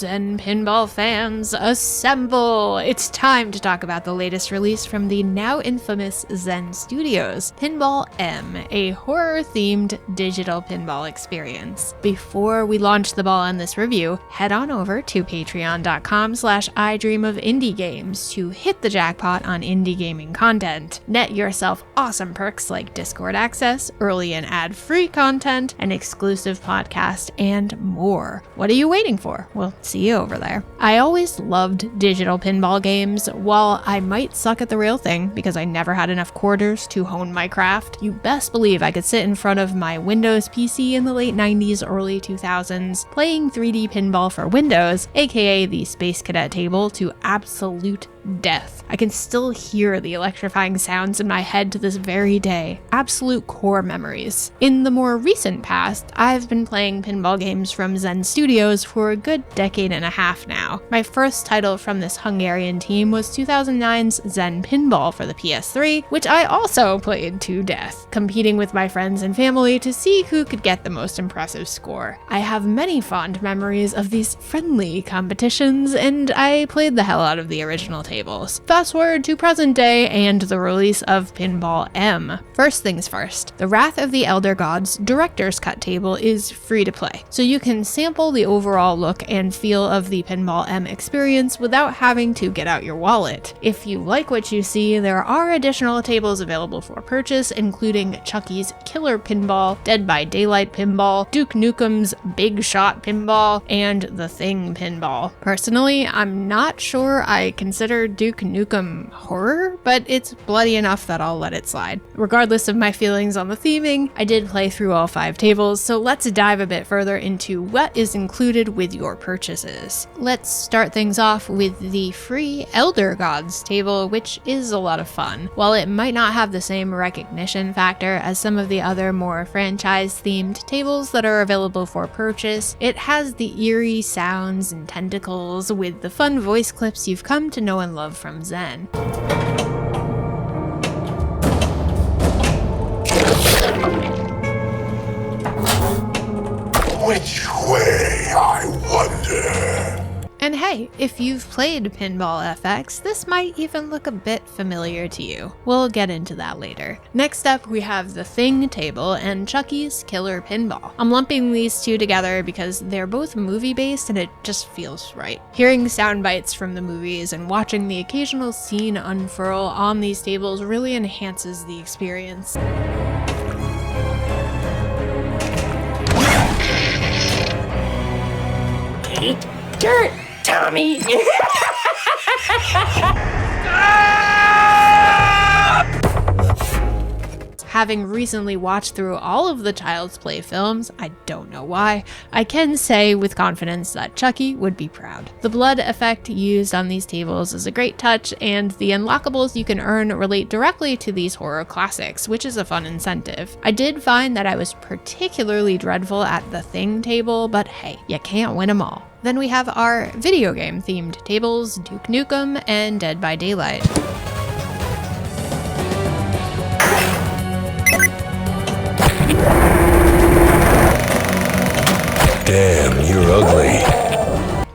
Zen pinball fans, assemble! It's time to talk about the latest release from the now infamous Zen Studios, Pinball M, a horror-themed digital pinball experience. Before we launch the ball on this review, head on over to patreon.com/idreamofindiegames to hit the jackpot on indie gaming content. Net yourself awesome perks like Discord access, early and ad-free content, an exclusive podcast, and more. What are you waiting for? We'll see you over there. I always loved digital pinball games. While I might suck at the real thing because I never had enough quarters to hone my craft, you best believe I could sit in front of my Windows PC in the late 90s, early 2000s, playing 3D pinball for Windows, aka the Space Cadet table, to absolute death. I can still hear the electrifying sounds in my head to this very day. Absolute core memories. In the more recent past, I've been playing pinball games from Zen Studios for a good decade and a half now. My first title from this Hungarian team was 2009's Zen Pinball for the PS3, which I also played to death, competing with my friends and family to see who could get the most impressive score. I have many fond memories of these friendly competitions, and I played the hell out of the original tables. Fast forward to present day and the release of Pinball M. First things first, the Wrath of the Elder Gods Director's Cut table is free to play, so you can sample the overall look and feel of the Pinball M experience without having to get out your wallet. If you like what you see, there are additional tables available for purchase, including Chucky's Killer Pinball, Dead by Daylight Pinball, Duke Nukem's Big Shot Pinball, and The Thing Pinball. Personally, I'm not sure I consider Duke Nukem horror, but it's bloody enough that I'll let it slide. Regardless of my feelings on the theming, I did play through all 5 tables, so let's dive a bit further into what is included with your purchases. Let's start things off with the free Elder Gods table, which is a lot of fun. While it might not have the same recognition factor as some of the other more franchise-themed tables that are available for purchase, it has the eerie sounds and tentacles with the fun voice clips you've come to know and love from Zen. Which way, I wonder? And hey, if you've played Pinball FX, this might even look a bit familiar to you. We'll get into that later. Next up, we have the Thing table and Chucky's Killer Pinball. I'm lumping these two together because they're both movie-based and it just feels right. Hearing sound bites from the movies and watching the occasional scene unfurl on these tables really enhances the experience. Eat dirt, Tommy! Having recently watched through all of the Child's Play films, I don't know why, I can say with confidence that Chucky would be proud. The blood effect used on these tables is a great touch, and the unlockables you can earn relate directly to these horror classics, which is a fun incentive. I did find that I was particularly dreadful at the Thing table, but hey, you can't win them all. Then we have our video game themed tables, Duke Nukem and Dead by Daylight. Damn, you're ugly.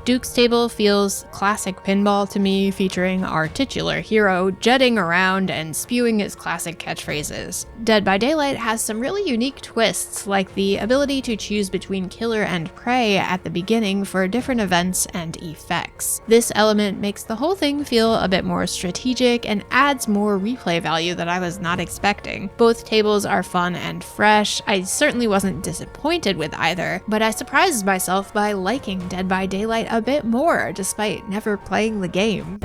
Duke's table feels classic pinball to me, featuring our titular hero jetting around and spewing his classic catchphrases. Dead by Daylight has some really unique twists, like the ability to choose between killer and prey at the beginning for different events and effects. This element makes the whole thing feel a bit more strategic and adds more replay value that I was not expecting. Both tables are fun and fresh. I certainly wasn't disappointed with either, but I surprised myself by liking Dead by Daylight a bit more, despite never playing the game.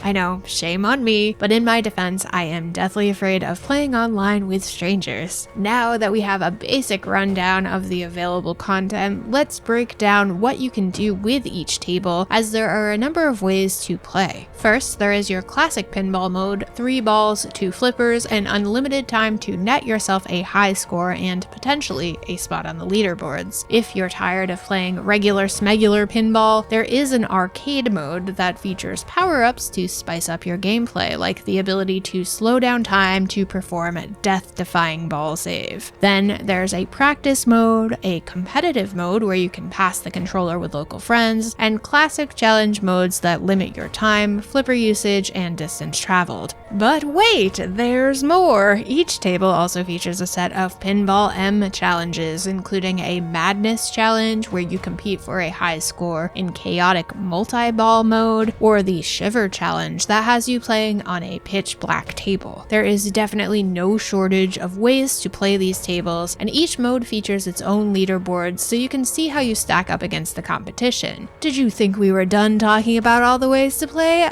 I know, shame on me, but in my defense, I am deathly afraid of playing online with strangers. Now that we have a basic rundown of the available content, let's break down what you can do with each table, as there are a number of ways to play. First, there is your classic pinball mode, 3 balls, 2 flippers, and unlimited time to net yourself a high score and potentially a spot on the leaderboards. If you're tired of playing regular smegular pinball, there is an arcade mode that features power-ups to spice up your gameplay, like the ability to slow down time to perform a death-defying ball save. Then there's a practice mode, a competitive mode where you can pass the controller with local friends, and classic challenge modes that limit your time, flipper usage, and distance traveled. But wait, there's more! Each table also features a set of Pinball M challenges, including a Madness challenge where you compete for a high score in chaotic multi-ball mode, or the Shiver challenge that has you playing on a pitch black table. There is definitely no shortage of ways to play these tables, and each mode features its own leaderboards so you can see how you stack up against the competition. Did you think we were done talking about all the ways to play?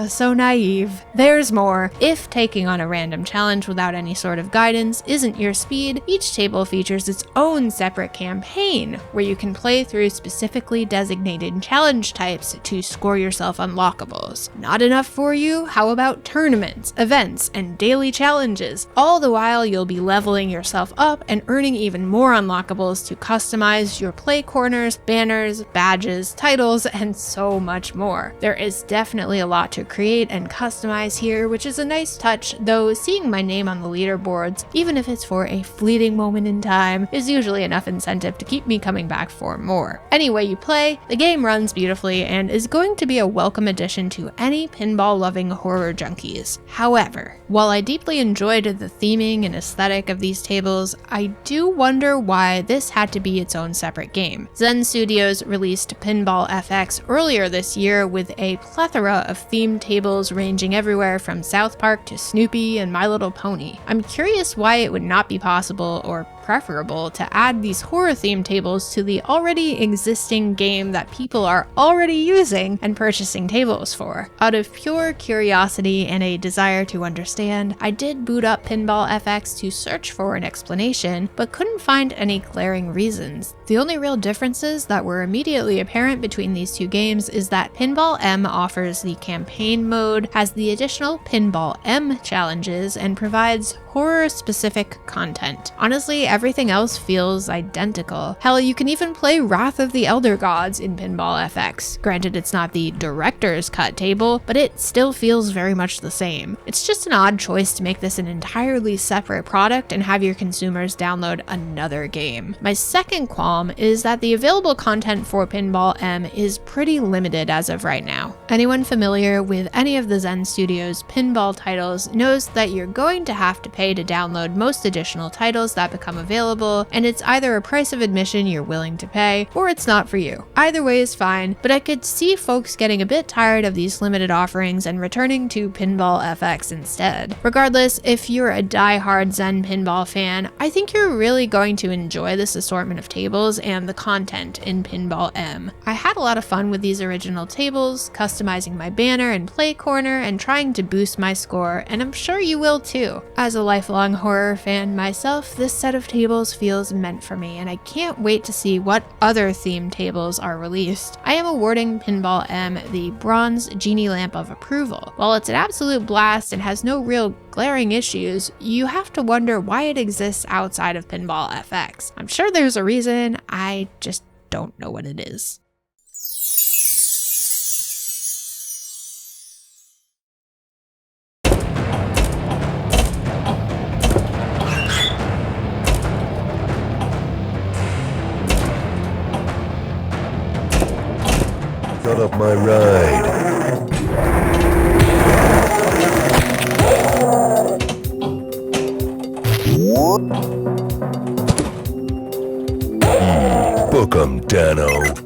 So naive. There's more. If taking on a random challenge without any sort of guidance isn't your speed, each table features its own separate campaign, where you can play through specifically designated challenge types to score yourself unlockables. Not enough for you? How about tournaments, events, and daily challenges? All the while you'll be leveling yourself up and earning even more unlockables to customize your play corners, banners, badges, titles, and so much more. There is definitely a lot to create and customize here, which is a nice touch, though seeing my name on the leaderboards, even if it's for a fleeting moment in time, is usually enough incentive to keep me coming back for more. Any way you play, the game runs beautifully and is going to be a welcome addition to any pinball-loving horror junkies. However, while I deeply enjoyed the theming and aesthetic of these tables, I do wonder why this had to be its own separate game. Zen Studios released Pinball FX earlier this year with a plethora of themed tables ranging everywhere from South Park to Snoopy and My Little Pony. I'm curious why it would not be possible or preferable to add these horror-themed tables to the already existing game that people are already using and purchasing tables for. Out of pure curiosity and a desire to understand, I did boot up Pinball FX to search for an explanation, but couldn't find any glaring reasons. The only real differences that were immediately apparent between these two games is that Pinball M offers the campaign mode, has the additional Pinball M challenges, and provides horror-specific content. Honestly, everything else feels identical. Hell, you can even play Wrath of the Elder Gods in Pinball FX. Granted, it's not the director's cut table, but it still feels very much the same. It's just an odd choice to make this an entirely separate product and have your consumers download another game. My second qualm is that the available content for Pinball M is pretty limited as of right now. Anyone familiar with any of the Zen Studios pinball titles knows that you're going to have to pay to download most additional titles that become available, and it's either a price of admission you're willing to pay, or it's not for you. Either way is fine, but I could see folks getting a bit tired of these limited offerings and returning to Pinball FX instead. Regardless, if you're a die-hard Zen pinball fan, I think you're really going to enjoy this assortment of tables and the content in Pinball M. I had a lot of fun with these original tables, customizing my banner and play corner, and trying to boost my score, and I'm sure you will too. As a lifelong horror fan myself, this set of tables feels meant for me, and I can't wait to see what other themed tables are released. I am awarding Pinball M the Bronze Genie Lamp of Approval. While it's an absolute blast and has no real glaring issues, you have to wonder why it exists outside of Pinball FX. I'm sure there's a reason, I just don't know what it is. Got up my ride. Book 'em, Dano.